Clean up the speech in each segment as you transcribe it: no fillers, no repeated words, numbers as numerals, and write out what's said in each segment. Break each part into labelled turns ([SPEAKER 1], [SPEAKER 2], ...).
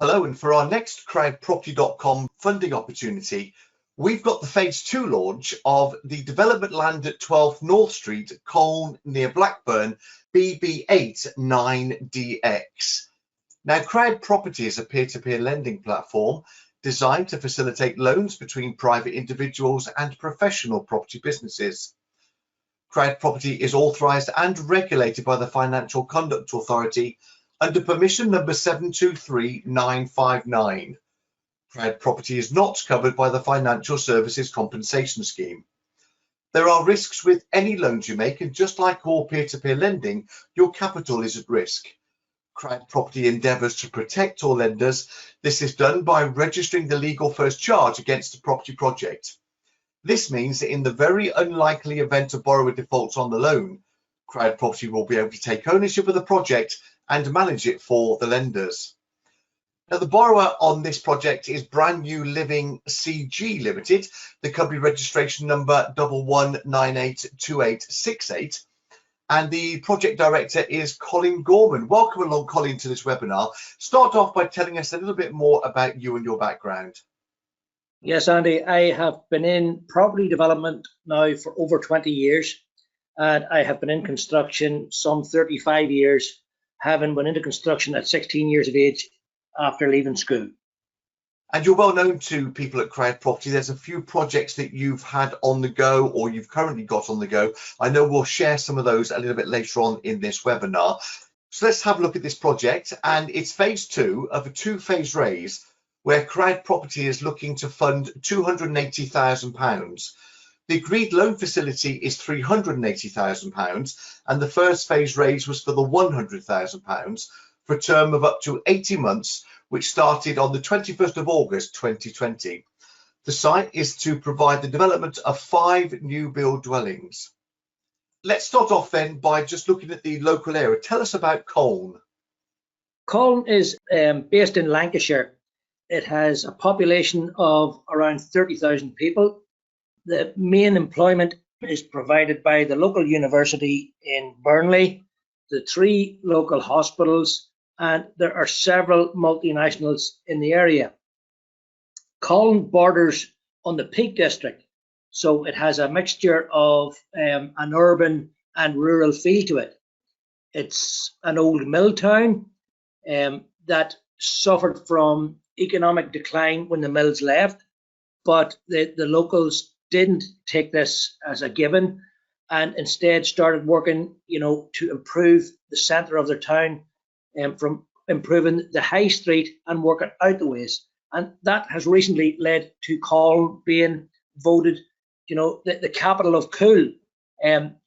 [SPEAKER 1] Hello, and for our next CrowdProperty.com funding opportunity, we've got the Phase 2 launch of the development land at 12 North Street, Colne near Blackburn, BB8 9DX. Now, CrowdProperty is a peer-to-peer lending platform designed to facilitate loans between private individuals and professional property businesses. CrowdProperty is authorised and regulated by the Financial Conduct Authority under permission number 723959. CrowdProperty is not covered by the Financial Services Compensation Scheme. There are risks with any loans you make, and just like all peer-to-peer lending, your capital is at risk. CrowdProperty endeavours to protect all lenders. This is done by registering the legal first charge against a property project. This means that in the very unlikely event a borrower defaults on the loan, CrowdProperty will be able to take ownership of the project and manage it for the lenders. Now, the borrower on this project is Brand New Living CG Limited, the company registration number 11982868, and the project director is Colin Gorman. Welcome along, Colin, to this webinar. Start off by telling us a little bit more about you and your background.
[SPEAKER 2] Yes, Andy, I have been in property development now for over 20 years, and I have been in construction some 35 years, having went into construction at 16 years of age after leaving school.
[SPEAKER 1] And you're well known to people at CrowdProperty. There's a few projects that you've had on the go or you've currently got on the go. I know we'll share some of those a little bit later on in this webinar. So let's have a look at this project, and it's phase 2 of a 2-phase raise where CrowdProperty is looking to fund £280,000. The agreed loan facility is £380,000, and the first phase raise was for the £100,000 for a term of up to 80 months, which started on the 21st of August 2020. The site is to provide the development of 5 new build dwellings. Let's start off then by just looking at the local area. Tell us about Colne.
[SPEAKER 2] Colne is based in Lancashire. It has a population of around 30,000 people. The main employment is provided by the local university in Burnley, the 3 local hospitals, and there are several multinationals in the area. Colne borders on the Peak District, so it has a mixture of an urban and rural feel to it. It's an old mill town that suffered from economic decline when the mills left, but the locals didn't take this as a given and instead started working, to improve the centre of their town, from improving the high street and working out the ways. And that has recently led to Colne being voted, the capital of cool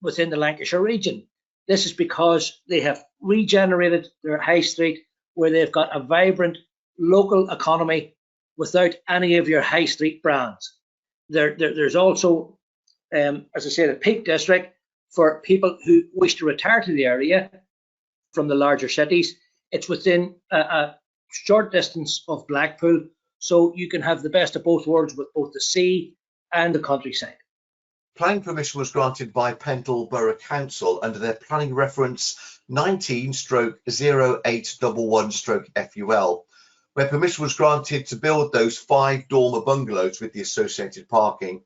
[SPEAKER 2] within the Lancashire region. This is because they have regenerated their high street, where they've got a vibrant local economy without any of your high street brands. There's also, as I say, the Peak District for people who wish to retire to the area from the larger cities. It's within a short distance of Blackpool, so you can have the best of both worlds with both the sea and the countryside.
[SPEAKER 1] Planning permission was granted by Pendle Borough Council under their planning reference 19/0811/FUL, where permission was granted to build those 5 dormer bungalows with the associated parking.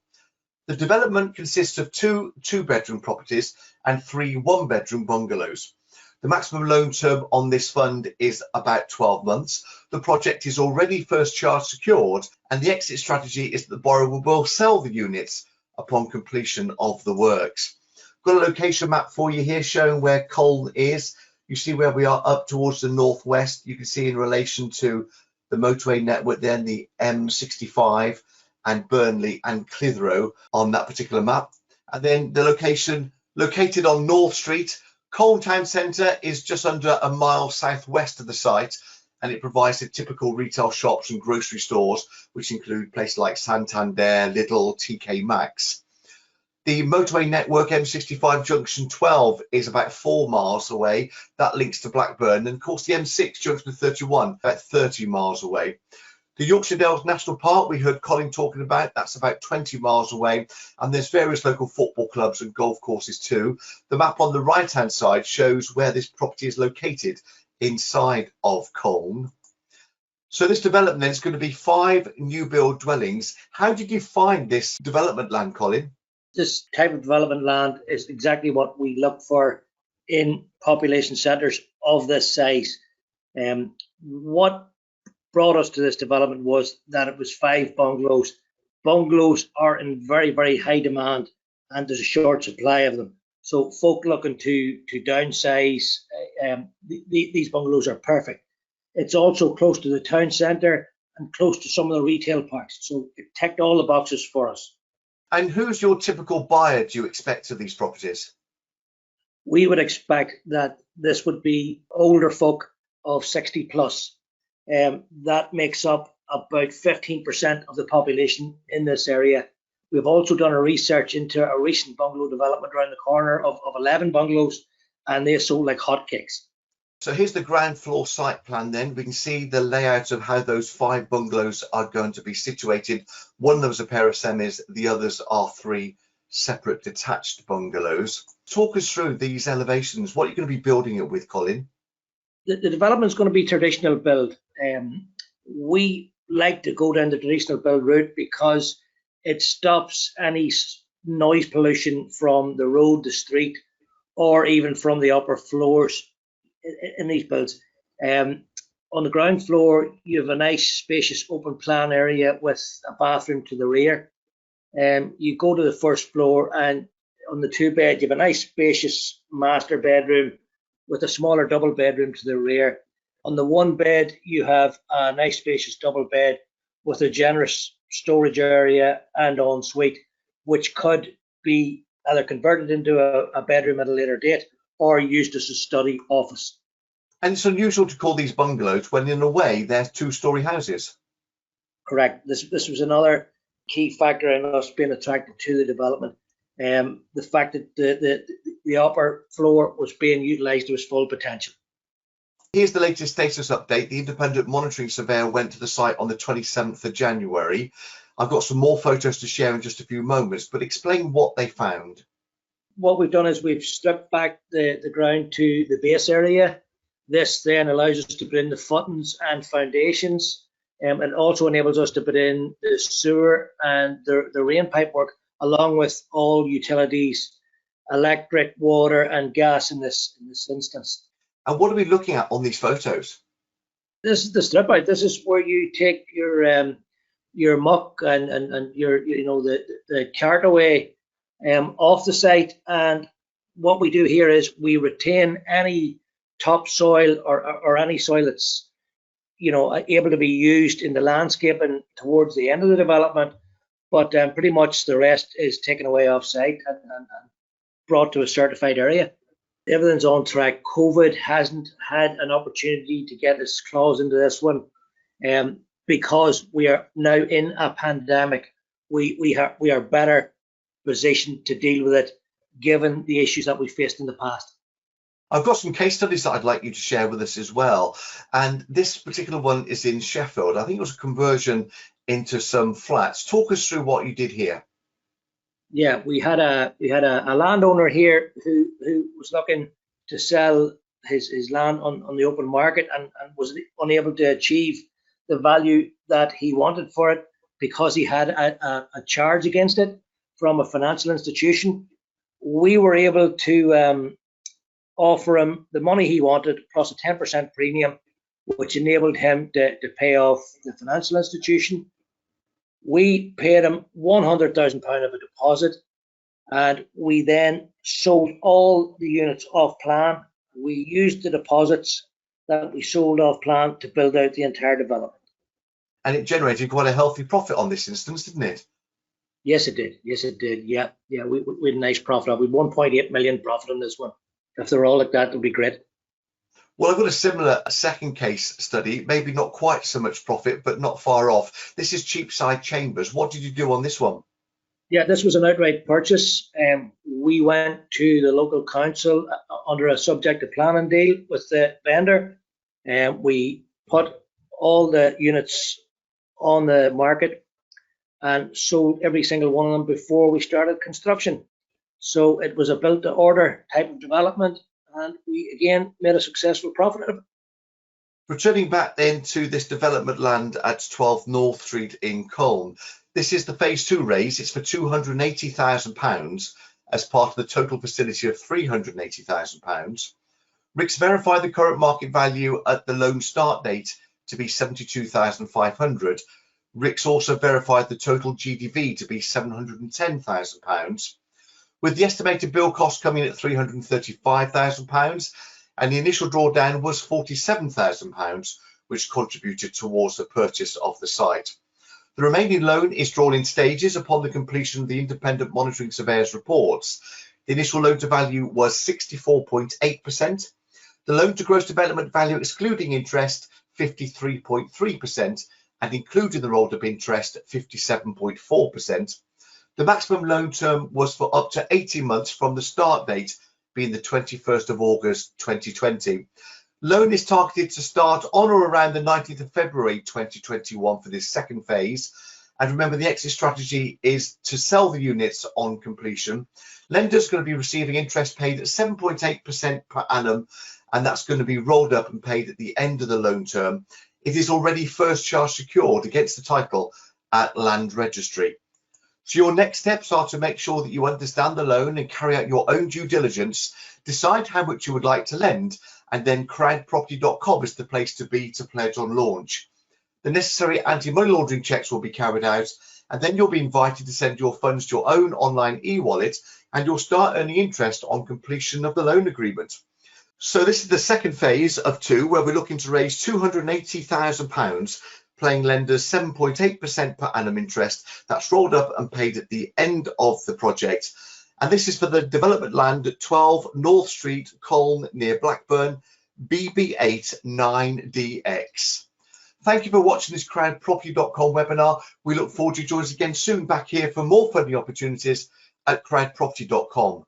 [SPEAKER 1] The development consists of 2 2-bedroom properties and 3 1-bedroom bungalows. The maximum loan term on this fund is about 12 months. The project is already first charge secured, and the exit strategy is that the borrower will sell the units upon completion of the works. Got a location map for you here showing where Colne is. You see where we are up towards the northwest. You can see in relation to the motorway network then the M65 and Burnley and Clitheroe on that particular map. And then the location located on North Street. Colne Town Centre is just under a mile southwest of the site, and it provides the typical retail shops and grocery stores, which include places like Santander, Lidl, TK Maxx. The motorway network M65 junction 12 is about 4 miles away. That links to Blackburn, and of course the M6 junction 31 about 30 miles away. The Yorkshire Dales National Park, we heard Colin talking about, that's about 20 miles away, and there's various local football clubs and golf courses too. The map on the right hand side shows where this property is located inside of Colne. So this development then is going to be 5 new build dwellings. How did you find this development land, Colin?
[SPEAKER 2] This type of development land is exactly what we look for in population centres of this size. What brought us to this development was that it was 5 bungalows. Bungalows are in very, very high demand, and there's a short supply of them. So folk looking to downsize, these bungalows are perfect. It's also close to the town centre and close to some of the retail parks. So it ticked all the boxes for us.
[SPEAKER 1] And who's your typical buyer do you expect of these properties?
[SPEAKER 2] We would expect that this would be older folk of 60 plus. That makes up about 15% of the population in this area. We've also done a research into a recent bungalow development around the corner of 11 bungalows, and they sold like hotcakes.
[SPEAKER 1] So here's the ground floor site plan then. We can see the layout of how those 5 bungalows are going to be situated. One of them is a pair of semis, the others are 3 separate detached bungalows. Talk us through these elevations. What are you going to be building it with, Colin?
[SPEAKER 2] The development is going to be traditional build. We like to go down the traditional build route because it stops any noise pollution from the road, the street, or even from the upper floors in these builds. On the ground floor, you have a nice spacious open plan area with a bathroom to the rear. You go to the first floor, and on the 2 bed, you have a nice spacious master bedroom with a smaller double bedroom to the rear. On the 1 bed, you have a nice spacious double bed with a generous storage area and ensuite, which could be either converted into a bedroom at a later date or used as a study office.
[SPEAKER 1] And it's unusual to call these bungalows when in a way they're 2-storey houses.
[SPEAKER 2] Correct. This was another key factor in us being attracted to the development. The fact that the upper floor was being utilised to its full potential.
[SPEAKER 1] Here's the latest status update. The independent monitoring surveyor went to the site on the 27th of January. I've got some more photos to share in just a few moments, but explain what they found.
[SPEAKER 2] What we've done is we've stripped back the ground to the base area. This then allows us to put in the footings and foundations. It also enables us to put in the sewer and the rain pipe work, along with all utilities, electric, water and gas in this instance.
[SPEAKER 1] And what are we looking at on these photos?
[SPEAKER 2] This is the strip out. This is where you take your muck and your the cart away off the site. And what we do here is we retain any topsoil or any soil that's able to be used in the landscaping towards the end of the development, but pretty much the rest is taken away off site and brought to a certified area. Everything's on track. COVID hasn't had an opportunity to get its claws into this one, because we are now in a pandemic. We are better positioned to deal with it, given the issues that we faced in the past.
[SPEAKER 1] I've got some case studies that I'd like you to share with us as well. And this particular one is in Sheffield. I think it was a conversion into some flats. Talk us through what you did here.
[SPEAKER 2] Yeah, we had a landowner here who was looking to sell his land on the open market and was unable to achieve the value that he wanted for it because he had a charge against it from a financial institution. We were able to offer him the money he wanted plus a 10% premium, which enabled him to pay off the financial institution. We paid him £100,000 of a deposit, and we then sold all the units off plan. We used the deposits that we sold off plan to build out the entire development.
[SPEAKER 1] And it generated quite a healthy profit on this instance, didn't it?
[SPEAKER 2] Yes, it did. Yes, it did. Yeah, we had a nice profit. We had 1.8 million profit on this one. If they're all like that, it would be great.
[SPEAKER 1] Well, I've got a similar second case study, maybe not quite so much profit, but not far off. This is Cheapside Chambers. What did you do on this one?
[SPEAKER 2] Yeah, this was an outright purchase. We went to the local council under a subjective planning deal with the vendor, and we put all the units on the market and sold every single one of them before we started construction. So it was a built to order type of development, and we again made a successful profit out of it.
[SPEAKER 1] Returning back then to this development land at 12 North Street in Colne. This is the phase 2 raise. It's for £280,000 as part of the total facility of £380,000. RICS verified the current market value at the loan start date to be £72,500. RICS also verified the total GDV to be £710,000, with the estimated build cost coming in at £335,000, and the initial drawdown was £47,000, which contributed towards the purchase of the site. The remaining loan is drawn in stages upon the completion of the independent monitoring surveyor's reports. The initial loan to value was 64.8%. The loan to gross development value excluding interest 53.3%, and including the rolled up interest 57.4%. The maximum loan term was for up to 18 months from the start date being the 21st of August 2020. Loan is targeted to start on or around the 19th of February 2021 for this second phase. And remember, the exit strategy is to sell the units on completion. Lenders are going to be receiving interest paid at 7.8% per annum, and that's going to be rolled up and paid at the end of the loan term. It is already first charge secured against the title at Land Registry. So your next steps are to make sure that you understand the loan and carry out your own due diligence, decide how much you would like to lend, and then CrowdProperty.com is the place to be to pledge on launch. The necessary anti-money laundering checks will be carried out, and then you'll be invited to send your funds to your own online e-wallet, and you'll start earning interest on completion of the loan agreement. So this is the second phase of 2, where we're looking to raise £280,000, paying lenders 7.8% per annum interest. That's rolled up and paid at the end of the project. And this is for the development land at 12 North Street, Colne, near Blackburn, BB8 9DX. Thank you for watching this CrowdProperty.com webinar. We look forward to you joining us again soon back here for more funding opportunities at CrowdProperty.com.